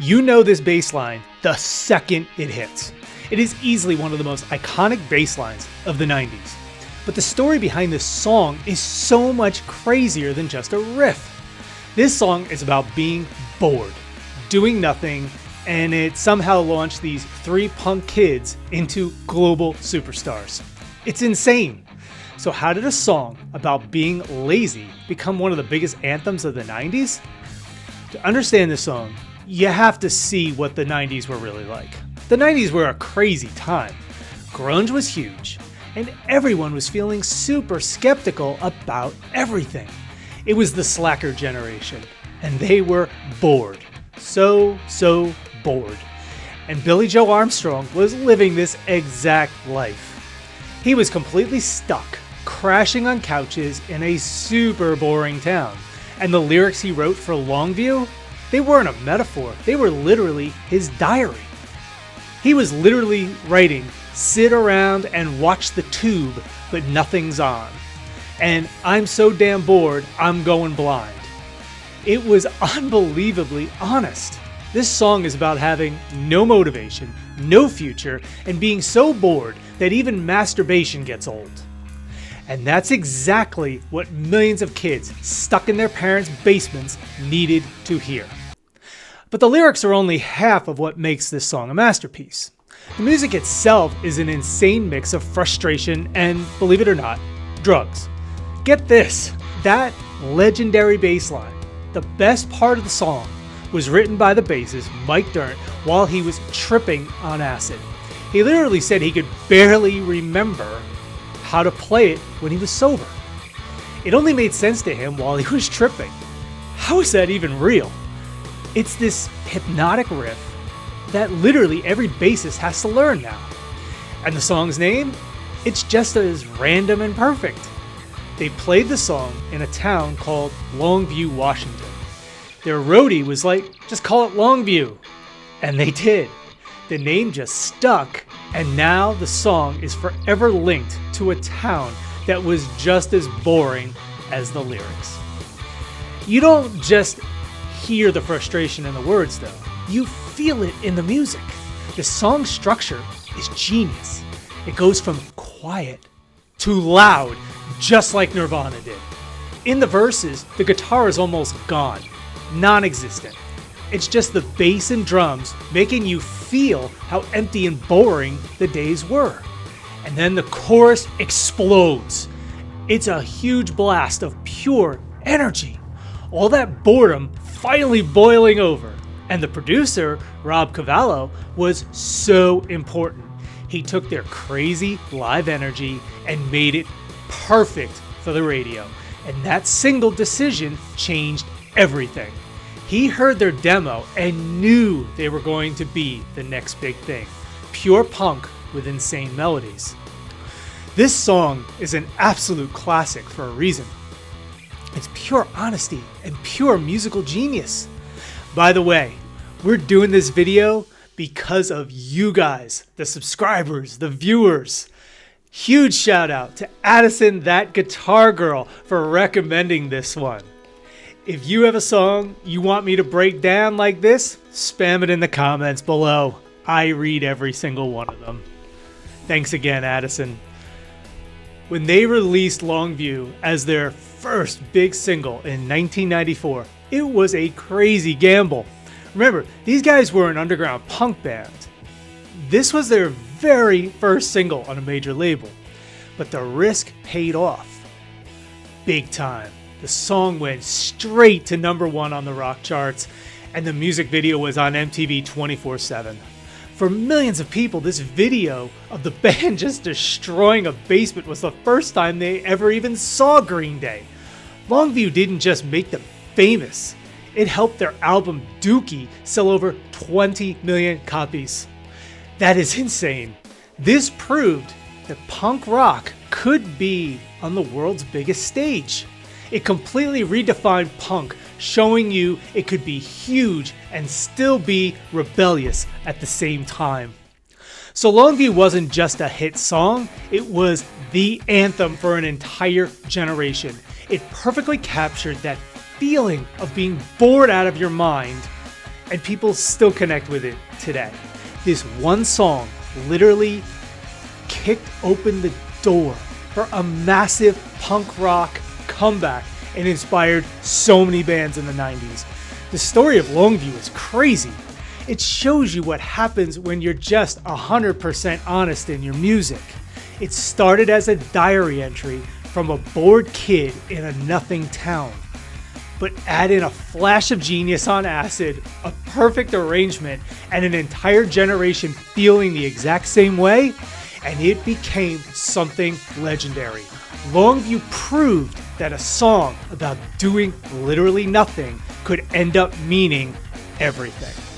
You know this bass line the second it hits. It is easily one of the most iconic bass lines of the 90s. But the story behind this song is so much crazier than just a riff. This song is about being bored, doing nothing, and it somehow launched these three punk kids into global superstars. It's insane. So how did a song about being lazy become one of the biggest anthems of the 90s? To understand this song, you have to see what the 90s were really like. The 90s were a crazy time. Grunge was huge, and everyone was feeling super skeptical about everything. It was the slacker generation, and they were bored. So bored. And Billie Joe Armstrong was living this exact life. He was completely stuck, crashing on couches in a super boring town. And the lyrics he wrote for Longview, they weren't a metaphor, they were literally his diary. He was literally writing, "Sit around and watch the tube, but nothing's on. And I'm so damn bored, I'm going blind." It was unbelievably honest. This song is about having no motivation, no future, and being so bored that even masturbation gets old. And that's exactly what millions of kids stuck in their parents' basements needed to hear. But the lyrics are only half of what makes this song a masterpiece. The music itself is an insane mix of frustration and, believe it or not, drugs. Get this, that legendary bass line, the best part of the song, was written by the bassist Mike Dirnt while he was tripping on acid. He literally said he could barely remember how to play it when he was sober. It only made sense to him while he was tripping. How is that even real? It's this hypnotic riff that literally every bassist has to learn now. And the song's name? It's just as random and perfect. They played the song in a town called Longview, Washington. Their roadie was like, just call it Longview. And they did. The name just stuck, and now the song is forever linked to a town that was just as boring as the lyrics. You don't just hear the frustration in the words though, you feel it in the music. The song structure is genius. It goes from quiet to loud, just like Nirvana did. In the verses, the guitar is almost gone, non-existent. It's just the bass and drums making you feel how empty and boring the days were. And then the chorus explodes. It's a huge blast of pure energy. All that boredom finally boiling over. And the producer, Rob Cavallo, was so important. He took their crazy live energy and made it perfect for the radio. And that single decision changed everything. He heard their demo and knew they were going to be the next big thing. Pure punk with insane melodies. This song is an absolute classic for a reason. It's pure honesty and pure musical genius. By the way, we're doing this video because of you guys, the subscribers, the viewers. Huge shout out to Addison, that guitar girl, for recommending this one. If you have a song you want me to break down like this, spam it in the comments below. I read every single one of them. Thanks again, Addison. When they released Longview as their first big single in 1994, it was a crazy gamble. Remember, these guys were an underground punk band. This was their very first single on a major label, but the risk paid off. Big time. The song went straight to #1 on the rock charts, and the music video was on MTV 24/7. For millions of people, this video of the band just destroying a basement was the first time they ever even saw Green Day. Longview didn't just make them famous, it helped their album Dookie sell over 20 million copies. That is insane. This proved that punk rock could be on the world's biggest stage. It completely redefined punk, showing you it could be huge and still be rebellious at the same time. So Longview wasn't just a hit song, it was the anthem for an entire generation. It perfectly captured that feeling of being bored out of your mind and people still connect with it today. This one song literally kicked open the door for a massive punk rock comeback and inspired so many bands in the 90s. The story of Longview is crazy. It shows you what happens when you're just 100% honest in your music. It started as a diary entry from a bored kid in a nothing town. But add in a flash of genius on acid, a perfect arrangement, and an entire generation feeling the exact same way, and it became something legendary. Longview proved that a song about doing literally nothing could end up meaning everything.